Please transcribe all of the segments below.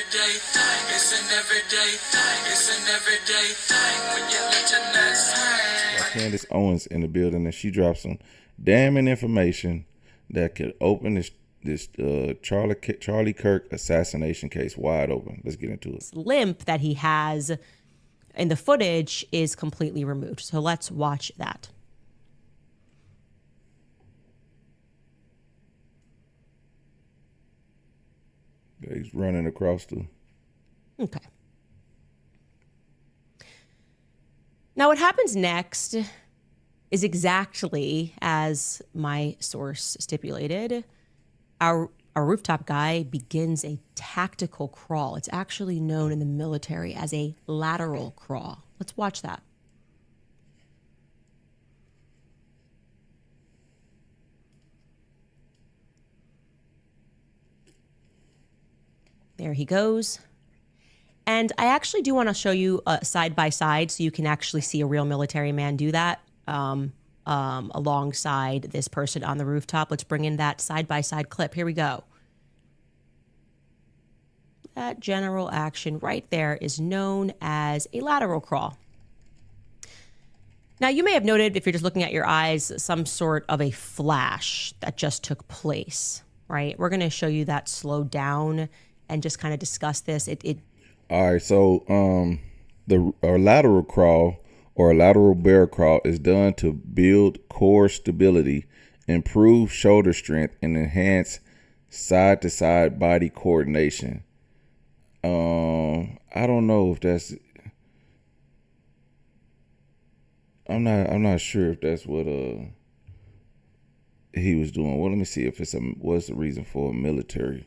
everyday thing. It's an everyday thing. It's an everyday thing when you let your nuts hang. Candace Owens in the building, and she drops some damning information that could open this Charlie Kirk assassination case wide open. Let's get into it. Limp that he has in the footage is completely removed. So let's watch that. He's running across the... Okay. Now what happens next is exactly as my source stipulated. Our rooftop guy begins a tactical crawl. It's actually known in the military as a lateral crawl. Let's watch that. There he goes. And I actually do want to show you side by side so you can actually see a real military man do that alongside this person on the rooftop. Let's bring in that side by side clip. Here we go. That general action right there is known as a lateral crawl. Now, you may have noted, if you're just looking at your eyes, some sort of a flash that just took place, right? We're going to show you that slowed down and just kind of discuss this. All right, so a lateral crawl or a lateral bear crawl is done to build core stability, improve shoulder strength, and enhance side-to-side body coordination. I don't know if that's... I'm not sure if that's what he was doing. Well, let me see if what's the reason for a military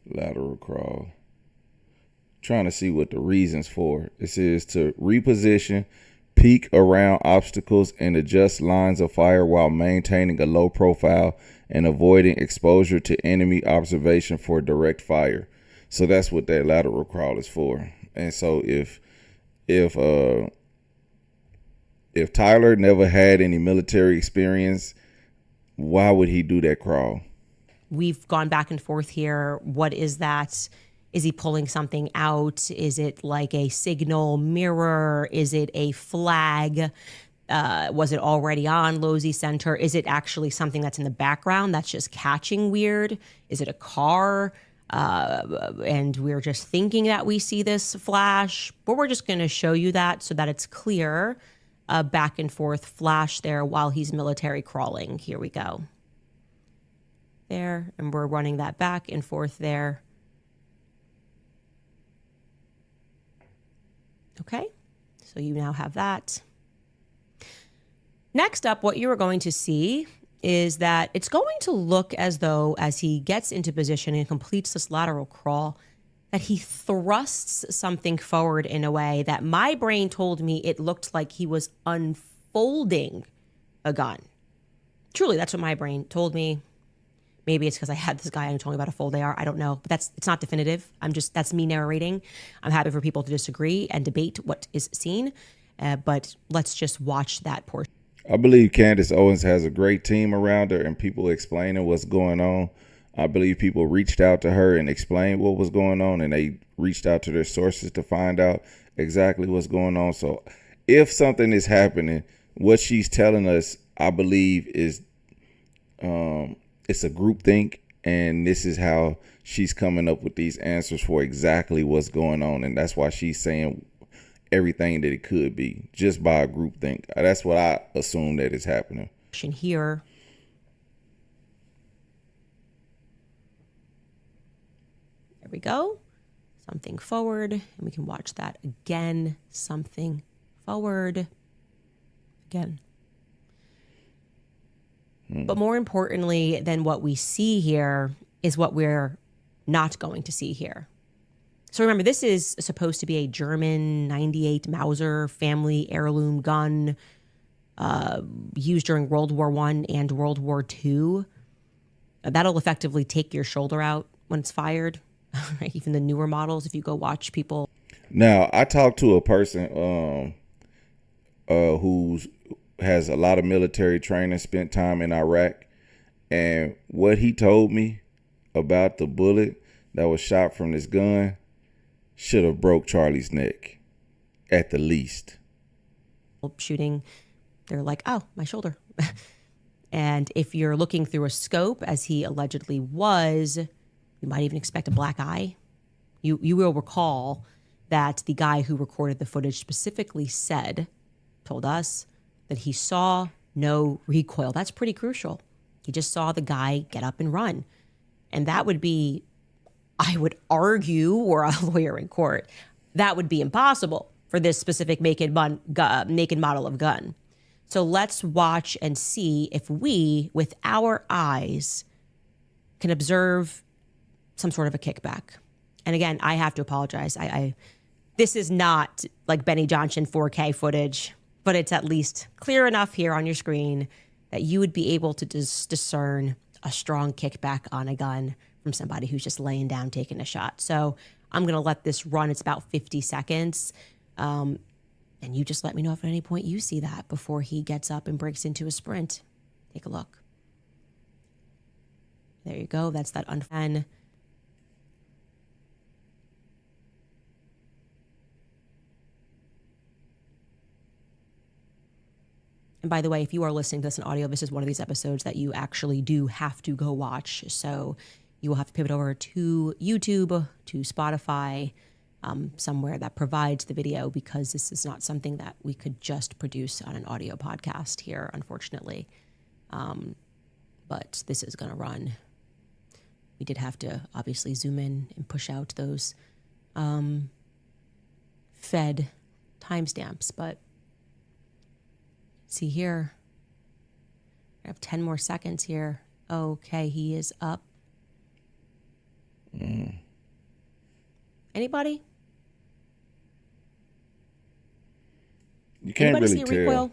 lateral crawl. Trying to see what the reasons for. It says to reposition, peek around obstacles, and adjust lines of fire while maintaining a low profile and avoiding exposure to enemy observation for direct fire. So that's what that lateral crawl is for. And so if Tyler never had any military experience, why would he do that crawl? We've gone back and forth here. What is that? Is he pulling something out? Is it like a signal mirror? Is it a flag? Was it already on Losey Center? Is it actually something that's in the background that's just catching weird? Is it a car? And we're just thinking that we see this flash, but we're just going to show you that so that it's clear. Back and forth flash there while he's military crawling. Here we go. There, and we're running that back and forth there. Okay, so you now have that. Next up, what you are going to see is that it's going to look as though, as he gets into position and completes this lateral crawl, that he thrusts something forward in a way that my brain told me it looked like he was unfolding a gun. Truly, that's what my brain told me. Maybe it's because I had this guy and told me about a fold AR. I don't know, but it's not definitive. That's me narrating. I'm happy for people to disagree and debate what is seen, but let's just watch that portion. I believe Candace Owens has a great team around her and people explaining what's going on. I believe people reached out to her and explained what was going on, and they reached out to their sources to find out exactly what's going on. So if something is happening, what she's telling us, I believe, is it's a groupthink, and this is how she's coming up with these answers for exactly what's going on. And that's why she's saying everything that it could be just by a groupthink. That's what I assume that is happening. Here. There we go. Something forward, and we can watch that again. Something forward again. But more importantly than what we see here is what we're not going to see here. So remember, this is supposed to be a German 98 Mauser family heirloom gun used during World War I and World War II. That'll effectively take your shoulder out when it's fired. Even the newer models, if you go watch people. Now, I talked to a person who's has a lot of military training, spent time in Iraq, And what he told me about the bullet that was shot from this gun should have broke Charlie's neck, at the least. Shooting, they're like, oh, my shoulder. And if you're looking through a scope, as he allegedly was, you might even expect a black eye. You will recall that the guy who recorded the footage specifically told us that he saw no recoil. That's pretty crucial. He just saw the guy get up and run. And that would be, I would argue, or a lawyer in court, that would be impossible for this specific make and model of gun. So let's watch and see if we, with our eyes, can observe some sort of a kickback. And again, I have to apologize. This is not like Benny Johnson 4K footage, but it's at least clear enough here on your screen that you would be able to discern a strong kickback on a gun from somebody who's just laying down taking a shot. So I'm going to let this run. It's about 50 seconds. And you just let me know if at any point you see that before he gets up and breaks into a sprint. Take a look. There you go. That's that unfun. And by the way, if you are listening to this in audio, this is one of these episodes that you actually do have to go watch. So you will have to pivot over to YouTube, to Spotify, somewhere that provides the video, because this is not something that we could just produce on an audio podcast here, unfortunately. But this is going to run. We did have to obviously zoom in and push out those fed timestamps, but see here, I have 10 more seconds here. Okay, he is up. Anybody? You can't Anybody really see a recoil?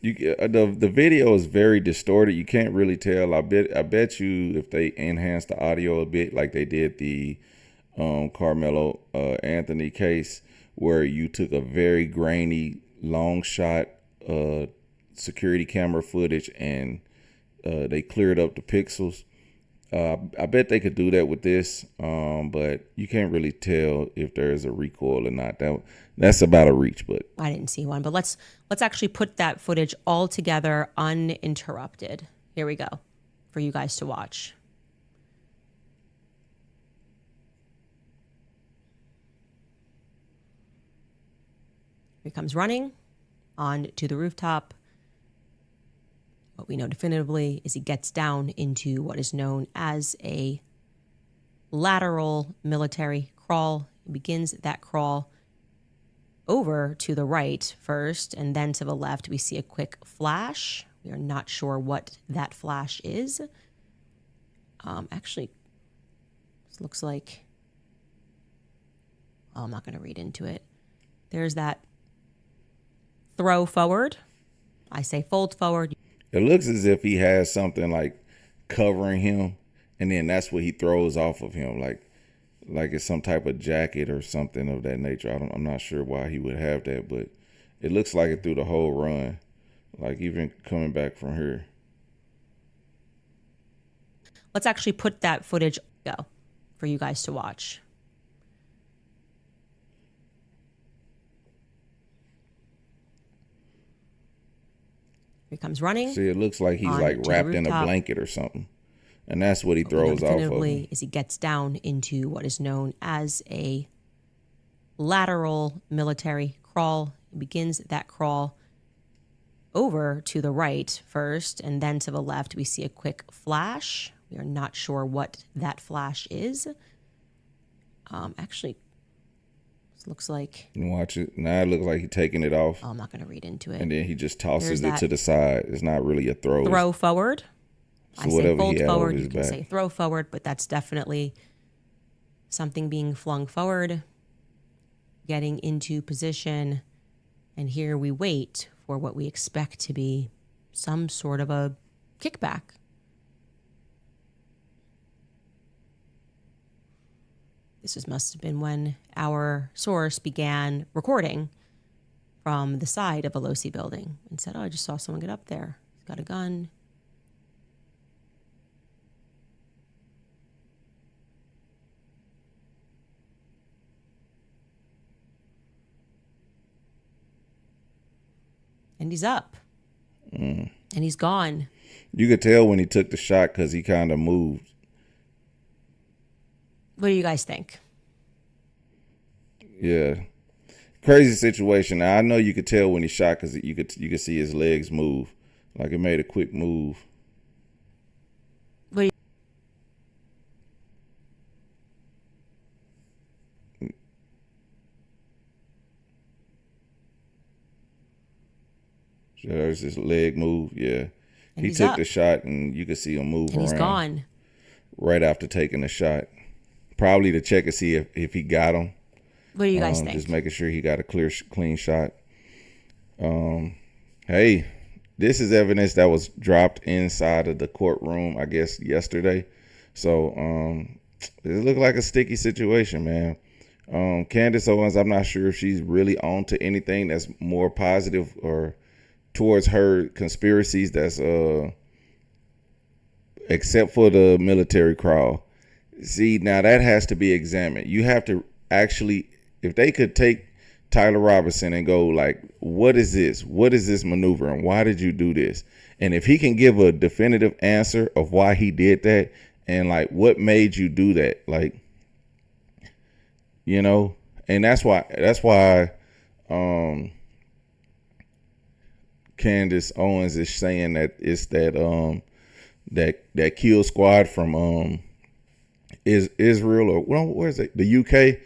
The video is very distorted. You can't really tell. I bet you if they enhance the audio a bit, like they did the Carmelo Anthony case, where you took a very grainy long shot security camera footage and they cleared up the pixels. I bet they could do that with this, but you can't really tell if there's a recoil or not. That's about a reach, but I didn't see one. But let's actually put that footage all together uninterrupted. Here we go for you guys to watch. Here he comes running on to the rooftop. What we know definitively is he gets down into what is known as a lateral military crawl. He begins that crawl over to the right first, and then to the left we see a quick flash. We are not sure what that flash is. Actually, this looks like, I'm not going to read into it. There's that throw forward. I say fold forward. It looks as if he has something like covering him, and then that's what he throws off of him, like it's some type of jacket or something of that nature. I'm not sure why he would have that, but it looks like it through the whole run, like even coming back from here. Let's actually put that footage go for you guys to watch. Here he comes running. See, it looks like he's like wrapped in a blanket or something. And that's what he throws off of him. As he gets down into what is known as a lateral military crawl. He begins that crawl over to the right first, and then to the left we see a quick flash. We are not sure what that flash is. Actually, this looks like... You watch it. Now it looks like he's taking it off. I'm not going to read into it. And then he just tosses it to the side. It's not really a throw. Throw forward. So I say fold forward. You can say throw forward, but that's definitely something being flung forward, getting into position. And here we wait for what we expect to be some sort of a kickback. Must have been when our source began recording from the side of a Losi building and said, oh, I just saw someone get up there. He's got a gun. and he's up. And he's gone. You could tell when he took the shot because he kind of moved. What do you guys think? Yeah. Crazy situation. Now, I know you could tell when he shot because you could see his legs move. Like it made a quick move. What do There's his leg move. Yeah. He he's took up. the shot and you could see him move and around. he's gone. Right after taking the shot. Probably to check and see if he got him. What do you guys think? Just making sure he got a clean shot. Hey, this is evidence that was dropped inside of the courtroom, I guess, yesterday. So it looked like a sticky situation, man. Candace Owens, I'm not sure if she's really on to anything that's more positive or towards her conspiracies that's except for the military crawl. See, now that has to be examined. You have to actually, if they could take Tyler Robinson and go like, what is this? What is this maneuver? And why did you do this? And if he can give a definitive answer of why he did that and like what made you do that, like, you know, and that's why Candace Owens is saying that it's that that kill squad from is Israel or where's it? The UK.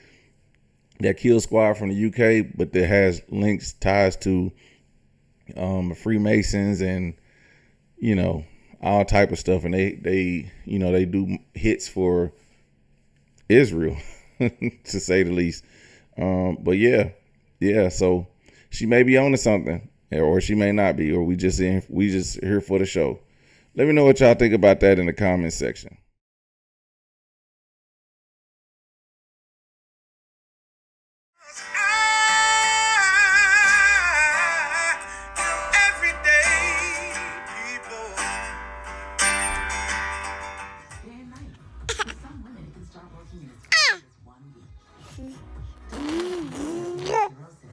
That kill squad from the UK, but that has links, ties to Freemasons and, you know, all type of stuff. And they you know, they do hits for Israel, to say the least. But yeah. So she may be on to something, or she may not be, or we just here for the show. Let me know what y'all think about that in the comment section.